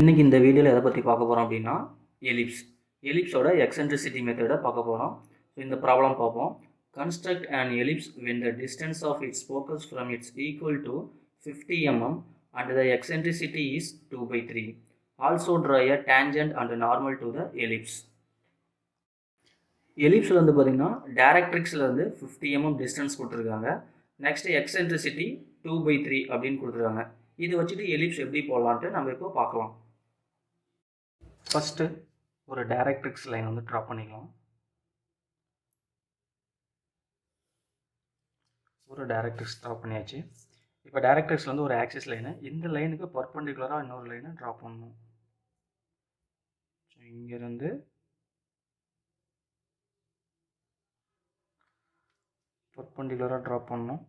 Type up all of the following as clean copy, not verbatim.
இன்றைக்கி இந்த வீடியோவில் எதை பற்றி பார்க்க போகிறோம் அப்படின்னா எலிப்ஸோட எக்ஸென்ட்ரிசிட்டி மெத்தடை பார்க்க போகிறோம். ஸோ இந்த ப்ராப்ளம் பார்ப்போம். Construct an ellipse when the distance of its focus from its equal to 50 mm and the eccentricity is 2/3. Also draw a tangent and normal to the ellipse. எலிப்ஸில் வந்து பார்த்திங்கன்னா டைரக்ட்ரிக்ஸில் வந்து 50 mm டிஸ்டன்ஸ் கொடுத்துருக்காங்க. Next eccentricity 2/3 அப்படின்னு கொடுத்துருக்காங்க. இது வச்சுட்டு ellipse எப்படி போடலான்ட்டு நம்ம இப்போ பார்க்கலாம். ஃபஸ்ட்டு ஒரு டைரக்ட்ரிக்ஸ் லைன் வந்து ட்ரா பண்ணிக்கலாம். ஒரு டைரக்ட்ரிக்ஸ் ட்ரா பண்ணியாச்சு. இப்போ டைரக்ட்ரிக்ஸில் வந்து ஒரு ஆக்சிஸ் லைனு, இந்த லைனுக்கு பர்பண்டிகுலராக இன்னொரு லைனை ட்ரா பண்ணணும். ஸோ இங்கேருந்து பர்பண்டிகுலராக ட்ரா பண்ணணும்.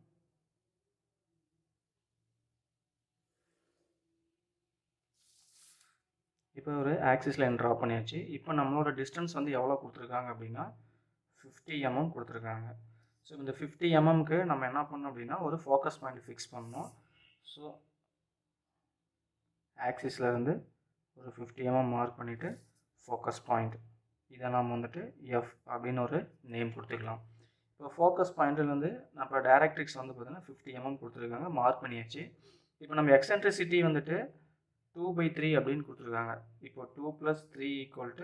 இப்போ ஒரு ஆக்சிஸ் லைன் ட்ரா பண்ணியாச்சு. இப்போ நம்மளோட டிஸ்டன்ஸ் வந்து எவ்வளோ கொடுத்துருக்காங்க அப்படின்னா 50 mm கொடுத்துருக்காங்க. ஸோ இந்த 50 mmக்கு நம்ம என்ன பண்ணோம் அப்படின்னா ஒரு ஃபோக்கஸ் பாயிண்ட் ஃபிக்ஸ் பண்ணணும். ஸோ ஆக்சிஸ்லேருந்து ஒரு 50 mm மார்க் பண்ணிவிட்டு ஃபோக்கஸ் பாயிண்ட், இதை நாம் வந்துட்டு எஃப் அப்படின்னு ஒரு நேம் கொடுத்துக்கலாம். இப்போ ஃபோக்கஸ் பாயிண்ட்லேருந்து நம்ம டைரக்ட்ரிக்ஸ் வந்து பார்த்திங்கன்னா 50 mm கொடுத்துருக்காங்க, மார்க் பண்ணியாச்சு. இப்போ நம்ம எக்ஸென்ட்ரிசிட்டி வந்துட்டு 2/3 அப்படின்னு கொடுத்துருக்காங்க. இப்போ 2 + 3 =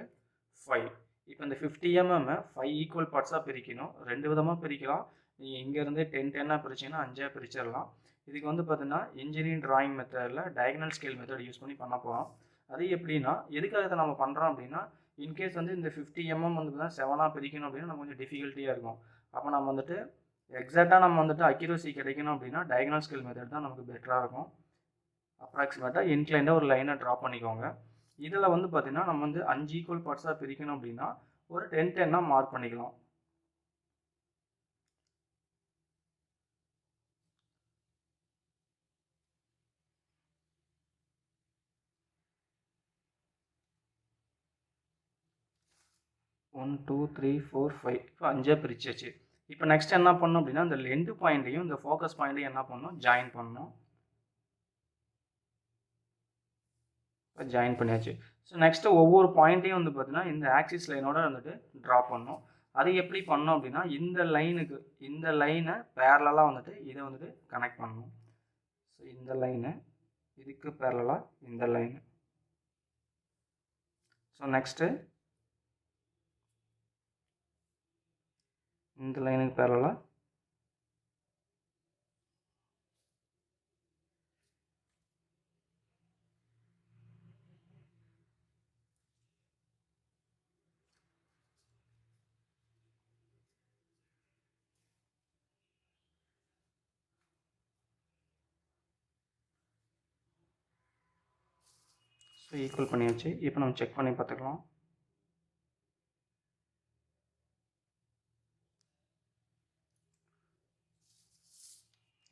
5. இப்போ இந்த 50 mm 5 ஈக்குவல் பார்ட்ஸாக பிரிக்கணும். ரெண்டு விதமாக பிரிக்கலாம். நீங்கள் இங்கேருந்து 10 பிரிச்சிங்கன்னா 5 பிரிச்சிடலாம். இதுக்கு வந்து பார்த்தீங்கன்னா இன்ஜினியரிங் ட்ராயிங் மெத்தடில் டயகனல் ஸ்கேல் மெத்தட் யூஸ் பண்ணி பண்ண போகிறோம். அது எப்படின்னா எதுக்காக இதை நம்ம பண்ணுறோம் அப்படின்னா இன்கேஸ் வந்து இந்த 50 mm வந்து பார்த்தீங்கன்னா 7ஆக பிரிக்கணும் அப்படின்னா நம்ம கொஞ்சம் டிஃபிகல்ட்டியாக இருக்கும். அப்போ நம்ம வந்துட்டு எக்ஸாக்டாக நம்ம வந்துட்டு அக்யூரசி கிடைக்கணும் அப்படின்னா டயகனல் ஸ்கேல் மெத்தட் தான் நமக்கு பெட்டராக இருக்கும். அப்ராக்சிமேட்டாக இன்க்ளைண்டாக ஒரு லைனை ட்ரா பண்ணிக்கோங்க. இதில் வந்து பார்த்திங்கன்னா நம்ம வந்து 5 ஈக்குவல் பார்ட்ஸாக பிரிக்கணும் அப்படின்னா ஒரு 10 மார்க் பண்ணிக்கலாம். ஒன் 2 3 4 5 இப்போ 5 பிரிச்சாச்சு. இப்போ நெக்ஸ்ட் என்ன பண்ணணும் அப்படின்னா இந்த எண்டு பாயிண்ட்டையும் இந்த ஃபோக்கஸ் பாயிண்ட்டையும் என்ன பண்ணணும், ஜாயின் பண்ணணும். ஜாயின் பண்ணியாச்சு. ஸோ நெக்ஸ்ட்டு ஒவ்வொரு பாயிண்ட்டையும் வந்து பார்த்தீங்கன்னா இந்த ஆக்சிஸ் லைனோட வந்துட்டு ட்ரா பண்ணணும். அது எப்படி பண்ணோம் அப்படின்னா இந்த லைனை பேரலாக வந்துட்டு இதை வந்துட்டு கனெக்ட் பண்ணணும். ஸோ இந்த லைனு இதுக்கு பேரலாக இந்த லைனு. ஸோ நெக்ஸ்ட்டு இந்த லைனுக்கு பேரலாக ஸோ ஈக்குவல் பண்ணியாச்சு. இப்போ நம்ம செக் பண்ணி பார்த்துக்கலாம்.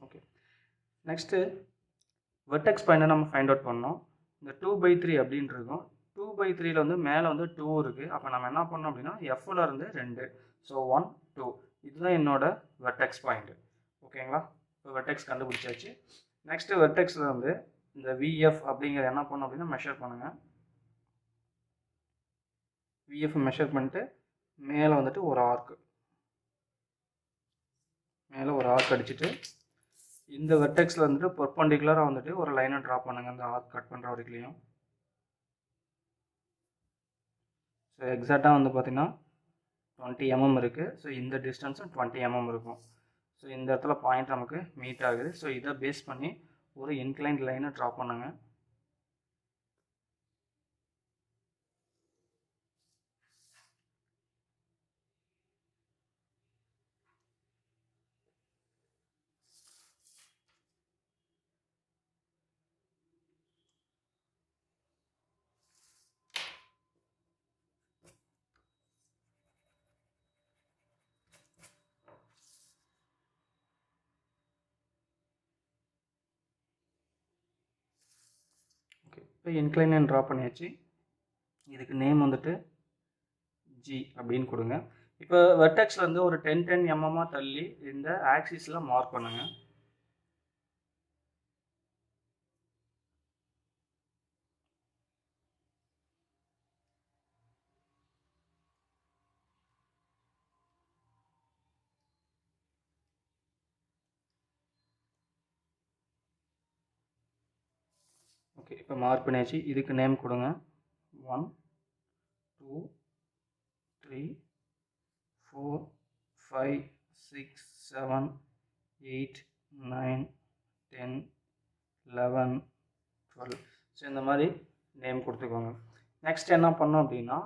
ஓகே, நெக்ஸ்ட்டு வெர்டெக்ஸ் பாயிண்ட்டை நம்ம ஃபைண்ட் அவுட் பண்ணோம். இந்த 2/3 அப்படின்னு இருக்கும். 2/3 வந்து மேலே வந்து 2 இருக்குது. அப்போ நம்ம என்ன பண்ணோம் அப்படின்னா எஃப்ல இருந்து 2, ஸோ 1 2 இதுதான் என்னோட வெர்டெக்ஸ் பாயிண்ட்டு. ஓகேங்களா, இப்போ வெர்டெக்ஸ் கண்டுபிடிச்சாச்சு. நெக்ஸ்ட்டு வெர்டெக்ஸில் வந்து இந்த விஎஃப் அப்படிங்கிறத என்ன பண்ணோம் அப்படின்னா மெஷர் பண்ணுங்கள். விஎஃப் மெஷர் பண்ணிட்டு மேலே வந்துட்டு ஒரு ஆர்க் அடிச்சுட்டு இந்த வெர்டெக்ஸில் வந்துட்டு பர்பண்டிகுலராக வந்துட்டு ஒரு லைனை ட்ரா பண்ணுங்கள் அந்த ஆர்க் கட் பண்ணுற வரைக்கும். ஸோ எக்ஸாக்டாக வந்து பார்த்திங்கன்னா 20 mm இருக்குது. ஸோ இந்த டிஸ்டன்ஸும் 20 mm இருக்கும். ஸோ இந்த இடத்துல பாயிண்ட் நமக்கு மீட் ஆகுது. ஸோ இதை பேஸ் பண்ணி ஒரு இன்க்ளைன்ட் லைனை ட்ரா பண்ணுங்கள். இப்போ இன்க்ளைன் லைன் ட்ரா பண்ணியாச்சு. இதுக்கு நேம் வந்துட்டு ஜி அப்படின்னு கொடுங்க. இப்போ வெர்டெக்ஸ்லேருந்து ஒரு 10 mm தள்ளி இந்த ஆக்சிஸில் மார்க் பண்ணுங்கள். ஓகே, இப்போ மார்க் பண்ணியாச்சு. இதுக்கு நேம் கொடுங்க. 1 2 3 4 5 6 7 8 9 10 11 12. ஸோ இந்த மாதிரி நேம் கொடுத்துக்கோங்க. நெக்ஸ்ட் என்ன பண்ணோம் அப்படின்னா,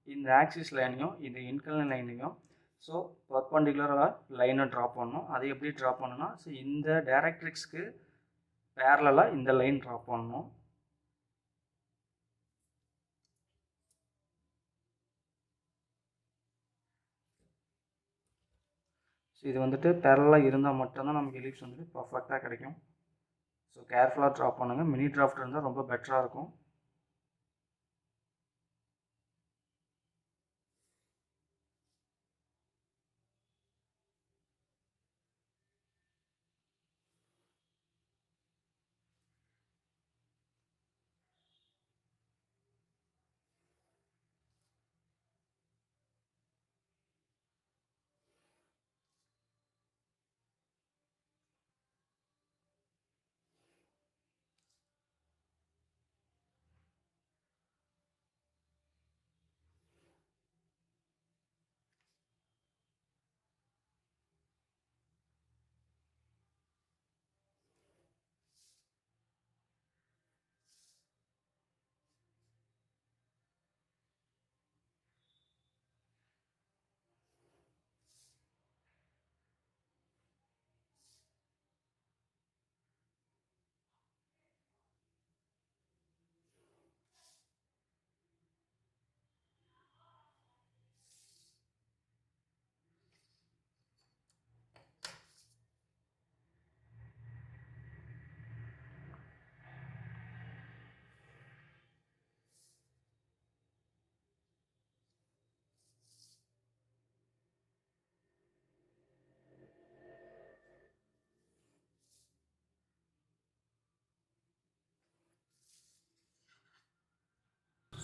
இந்த ஆக்சிஸ் லைனையும் இந்த இன்க்ளைன் லைனையும் ஸோ பர்பண்டிகுலராக லைனை ட்ரா பண்ணணும். அதை எப்படி ட்ரா பண்ணணும்னா, ஸோ இந்த டைரக்ட்ரிக்ஸ்க்கு பேரலாக இந்த லைன் ட்ரா பண்ணணும். ஸோ இது வந்துட்டு பேரலாக இருந்தால் மட்டும்தான் நமக்கு எலிப்ஸ் வந்துட்டு பர்ஃபெக்டாக கிடைக்கும். ஸோ கேர்ஃபுல்லாக ட்ரா பண்ணுங்கள். மினி டிராஃப்ட் இருந்தால் ரொம்ப பெட்டராக இருக்கும்.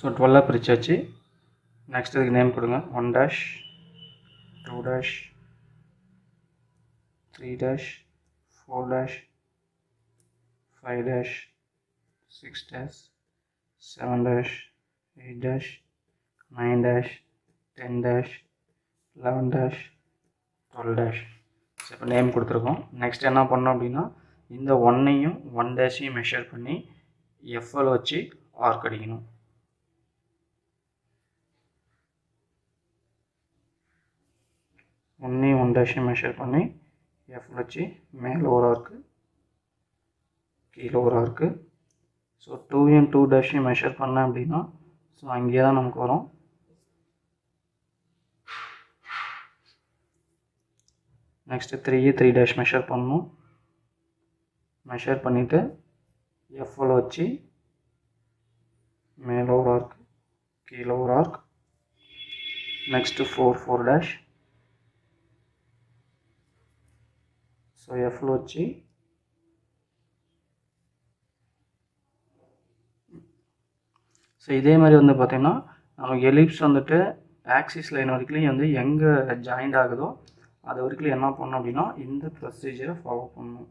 ஸோ 12 பிரிச்சாச்சு. நெக்ஸ்ட் இதுக்கு நேம் கொடுங்க. 1 dash 2 dash 3 dash 4 dash 5 dash 6 dash 7 dash 8 dash 9 dash 10 dash 11 dash 12 dash. So இப்போ நேம் கொடுத்துருக்கோம். நெக்ஸ்ட் என்ன பண்ணோம் அப்படின்னா, இந்த 1ஐயும் 1 டேஷையும் மெஷர் பண்ணி எஃப்எல் வச்சு ஆர்க் அடிக்கணும். 1ஐயும் 1 டேஷையும் மெஷர் பண்ணி எஃப் வச்சு மேலே ஒரு ஆர்க்கு கீழே ஒரு ஆர்க்கு. ஸோ 2ஐயும் 2 டேஷையும் மெஷர் பண்ணேன் அப்படின்னா ஸோ அங்கேயே தான் நமக்கு வரும். நெக்ஸ்ட்டு 3ஐயும் 3 டேஷ் மெஷர் பண்ணணும். மெஷர் பண்ணிவிட்டு எஃப்எல் வச்சு மேலே ஒரு ஆர்க் கீழே ஒரு arc. Next 4 dash. So FL வச்சு ஸோ இதே மாதிரி வந்து பார்த்திங்கன்னா நமக்கு எலிப்ஸ் வந்துட்டு ஆக்சிஸ் லைன் வரைக்கும் வந்து எங்கே ஜாயிண்ட் ஆகுதோ அது வரைக்கும் என்ன பண்ணணும் அப்படின்னா இந்த ப்ரொசீஜரை ஃபாலோ பண்ணணும்.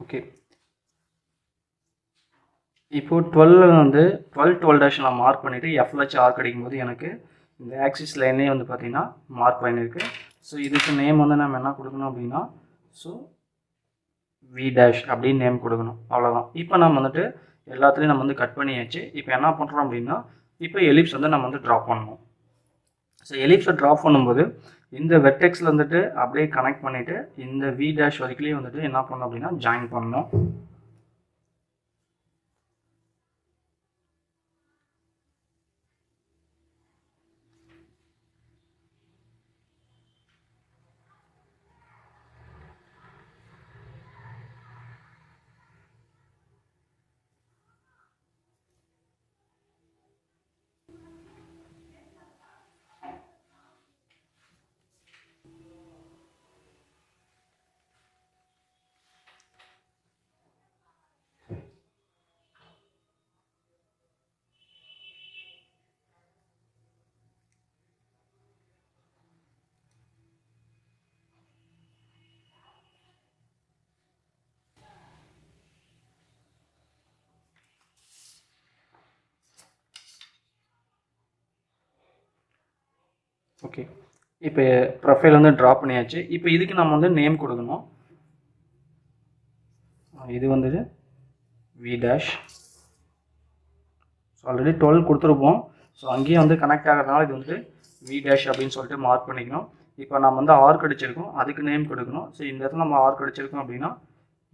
ஓகே, இப்போது 12 வந்து 12 டேஷ் நான் மார்க் பண்ணிவிட்டு எஃப்ல வச்சு ஆர்க் அடிக்கும்போது எனக்கு இந்த ஆக்சிஸ் லைன்லேயே வந்து பார்த்திங்கன்னா மார்க் பண்ணியிருக்கு. ஸோ இதுக்கு நேம் வந்து நம்ம என்ன கொடுக்கணும் அப்படின்னா, ஸோ வி டேஷ் அப்படின்னு நேம் கொடுக்கணும். அவ்வளோதான். இப்போ நம்ம வந்துட்டு எல்லாத்துலேயும் நம்ம வந்து கட் பண்ணியாச்சு. இப்போ என்ன பண்ணுறோம் அப்படின்னா, இப்போ எலிப்ஸ் வந்து நம்ம வந்து ட்ரா பண்ணணும். ஸோ எலிப்ஸை ட்ரா பண்ணும்போது இந்த வெர்டெக்ஸில் வந்துட்டு அப்படியே கனெக்ட் பண்ணிவிட்டு இந்த வி டேஷ் வரைக்கும் வந்துட்டு என்ன பண்ணணும் அப்படின்னா ஜாயின் பண்ணணும். ஓகே, இப்போ ப்ரொஃபைல் வந்து ட்ரா பண்ணியாச்சு. இப்போ இதுக்கு நம்ம வந்து நேம் கொடுக்கணும். இது வந்துட்டு வி டேஷ். ஸோ ஆல்ரெடி 12 கொடுத்துருப்போம். ஸோ அங்கேயே வந்து கனெக்ட் ஆகிறதுனால இது வந்து வி டேஷ் அப்படின்னு சொல்லிட்டு மார்க் பண்ணிக்கணும். இப்போ நம்ம வந்து ஆர்க் அடிச்சிருக்கோம், அதுக்கு நேம் கொடுக்கணும். ஸோ இந்த இடத்துல நம்ம ஆர்க் அடிச்சிருக்கோம் அப்படின்னா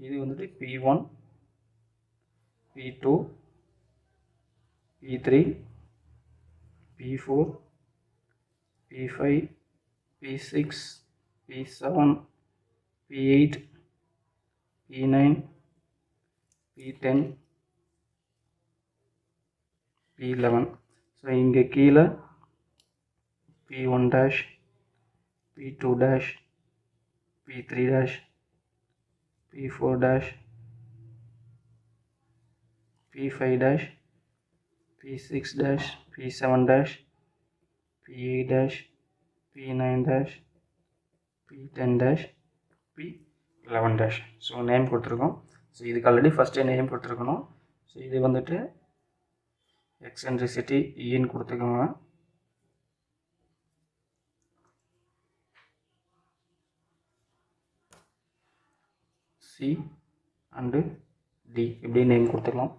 இது வந்துட்டு P1, P2, P3, P4, P5, P6, P7, P8, P9, P10, P11. So இங்கே கீழே P1 dash, P2 dash, P3 dash, P4 dash, P5 dash, P6 dash, P7 dash, P8 dash, P9 dash, P10 dash, P11 dash. So name கொடுத்துருக்கோம். So இதுக்கு already ஃபஸ்ட்டே name கொடுத்துருக்கணும். So இது வந்துட்டு eccentricity ஈன்னு கொடுத்துக்கோங்க. C and D இப்படி name கொடுத்துக்கலாம்.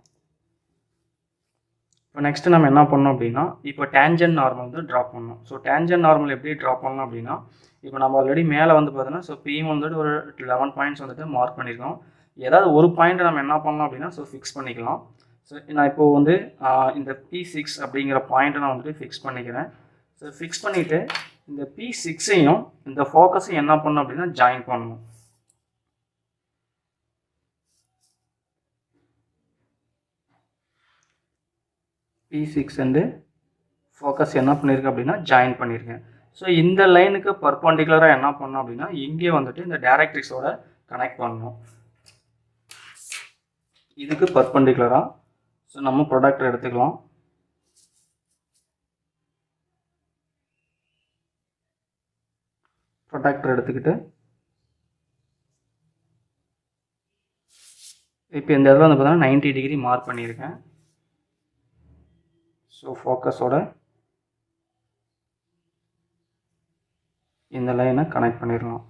இப்போ நெக்ஸ்ட்டு நம்ம என்ன பண்ணோம் அப்படின்னா, இப்போ டேஞ்சன்ட் நார்மல் வந்து ட்ரா பண்ணணும். ஸோ டேஞ்சன்ட் நார்மல் எப்படி ட்ரா பண்ணலாம் அப்படின்னா, இப்போ நம்ம ஆல்ரெடி மேலே வந்து பார்த்தோன்னா ஸோ P வந்துட்டு ஒரு 11 பாயிண்ட்ஸ் வந்துட்டு மார்க் பண்ணியிருக்கோம். ஏதாவது ஒரு பாயிண்ட்டை நம்ம என்ன பண்ணலாம் அப்படின்னா ஸோ ஃபிக்ஸ் பண்ணிக்கலாம். ஸோ நான் இப்போது வந்து இந்த P6 அப்படிங்கிற பாயிண்ட்டை நான் வந்துட்டு ஃபிக்ஸ் பண்ணிக்கிறேன். ஸோ ஃபிக்ஸ் பண்ணிவிட்டு இந்த P6ஐயும் இந்த ஃபோக்கஸையும் என்ன பண்ணணும் அப்படின்னா ஜாயின் பண்ணணும். P6 அண்டு ஃபோக்கஸ் என்ன பண்ணியிருக்கேன் அப்படின்னா ஜாயின் பண்ணியிருக்கேன். ஸோ இந்த லைனுக்கு பர்பண்டிகுலராக என்ன பண்ணணும் அப்படின்னா இங்கே வந்துட்டு இந்த டைரக்ட்ரிக்ஸோட கனெக்ட் பண்ணணும். இதுக்கு பர்பண்டிகுலராக ஸோ நம்ம ப்ரொடக்டர் எடுத்துக்கலாம். ப்ரொடக்டர் எடுத்துக்கிட்டு இப்போ இந்த இடத்துல வந்து பார்த்தீங்கன்னா 90 டிகிரி மார்க் பண்ணியிருக்கேன். ஸோ ஃபோக்கஸோட இந்த லைனை கனெக்ட் பண்ணிடலாம்.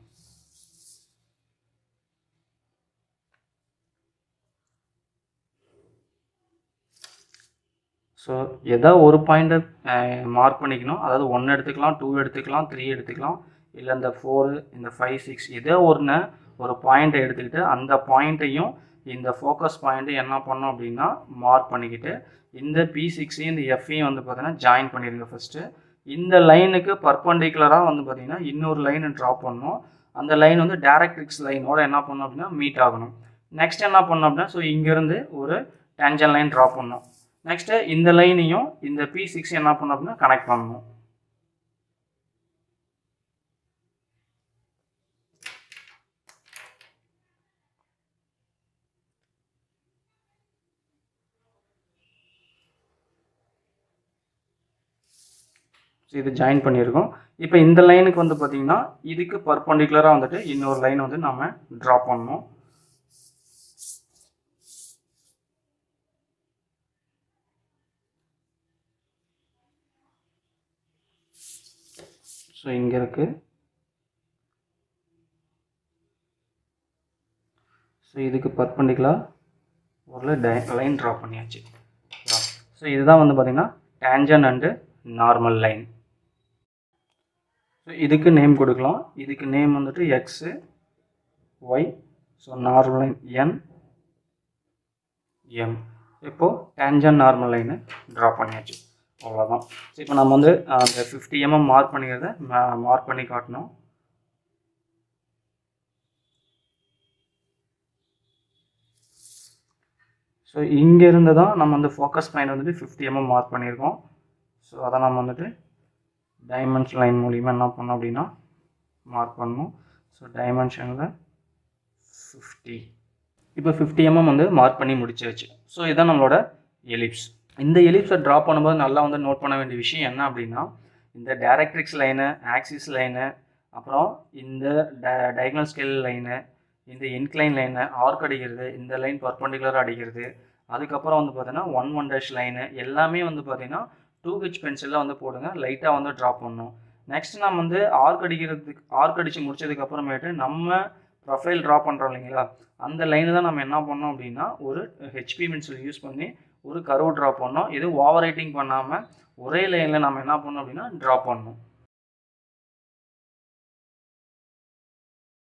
ஸோ ஏதாவது ஒரு பாயிண்ட்டை மார்க் பண்ணிக்கணும். அதாவது 1 எடுத்துக்கலாம், 2 எடுத்துக்கலாம், 3 எடுத்துக்கலாம், இல்லை இந்த 4, இந்த 5, 6 ஏதோ ஒரு பாயிண்ட்டை எடுத்துக்கிட்டு அந்த பாயிண்ட்டையும் இந்த ஃபோக்கஸ் பாயிண்ட்டு என்ன பண்ணோம் அப்படின்னா மார்க் பண்ணிக்கிட்டு இந்த P6ஐயும் இந்த Fஐயும் வந்து பார்த்தீங்கன்னா ஜாயின் பண்ணிடுங்க. ஃபஸ்ட்டு இந்த லைனுக்கு பர்பண்டிகுலராக வந்து பார்த்திங்கன்னா இன்னொரு லைனை ட்ரா பண்ணணும். அந்த லைன் வந்து டைரக்ட்ரிக்ஸ் லைனோட என்ன பண்ணணும் அப்படின்னா மீட் ஆகணும். நெக்ஸ்ட் என்ன பண்ணணும் அப்படின்னா ஸோ இங்கேருந்து ஒரு டேஞ்சன் லைன் ட்ரா பண்ணணும். நெக்ஸ்ட்டு இந்த லைனையும் இந்த P6 என்ன பண்ணணும் அப்படின்னா கனெக்ட் பண்ணணும். இது ஜாயின் பண்ணியிருக்கோம். இப்போ இந்த லைனுக்கு வந்து பார்த்திங்கன்னா இதுக்கு பர்பண்டிகுலராக வந்துட்டு இன்னொரு லைன் வந்து நம்ம ட்ரா பண்ணணும். ஸோ இங்கே இருக்குது. ஸோ இதுக்கு பர்பெண்டிகுலர் ஒரு லைன் ட்ரா பண்ணியாச்சு. ஸோ இதுதான் வந்து பார்த்திங்கன்னா tangent and normal line. So இதுக்கு நேம் கொடுக்கலாம். இதுக்கு நேம் வந்துட்டு X, Y, so normal line N, M. இப்போது டேஞ்சன் நார்மல் லைனை ட்ரா பண்ணியாச்சு. அவ்வளோதான். ஸோ இப்போ நம்ம வந்து அந்த 50 mm மார்க் பண்ணிக்கிறத மார்க் பண்ணி காட்டணும். ஸோ இங்கேருந்து தான் நம்ம வந்து ஃபோக்கஸ் பாயிண்ட் வந்துட்டு 50 mm மார்க் பண்ணியிருக்கோம். ஸோ அதை நம்ம வந்துட்டு டைமென்ஷன் லைன் மூலிமா என்ன பண்ணோம் அப்படின்னா மார்க் பண்ணணும். ஸோ டைமென்ஷனில் 50. இப்போ 50 mm வந்து மார்க் பண்ணி முடிச்சாச்சு. ஸோ இதுதான் நம்மளோட எலிப்ஸ். இந்த எலிப்ஸை ட்ரா பண்ணும்போது நல்லா வந்து நோட் பண்ண வேண்டிய விஷயம் என்ன அப்படின்னா, இந்த டைரக்ட்ரிக்ஸ் லைனு, ஆக்சிஸ் லைனு, அப்புறம் இந்த டயகனல் ஸ்கேல் லைனு, இந்த இன்க்ளைன் லைனை ஆர்க் அடிக்கிறது, இந்த லைன் பர்பெண்டிகுலராக அடிக்கிறது, அதுக்கப்புறம் வந்து பார்த்தீங்கன்னா 1-1 லைனு எல்லாமே வந்து பார்த்தீங்கன்னா 2H பென்சிலில் வந்து போடுங்க. லைட்டாக வந்து ட்ரா பண்ணணும். நெக்ஸ்ட் நம்ம வந்து ஆர்க் அடித்து முடிச்சதுக்கப்புறமேட்டு நம்ம ப்ரொஃபைல் ட்ரா பண்ணுறோம் இல்லைங்களா, அந்த லைனு தான் நம்ம என்ன பண்ணோம் அப்படின்னா ஒரு ஹெச்பி பென்சில் யூஸ் பண்ணி ஒரு கர்வ் ட்ரா பண்ணோம். இது ஓவர் ரைட்டிங் பண்ணாமல் ஒரே லைனில் நம்ம என்ன பண்ணோம் அப்படின்னா ட்ரா பண்ணணும்.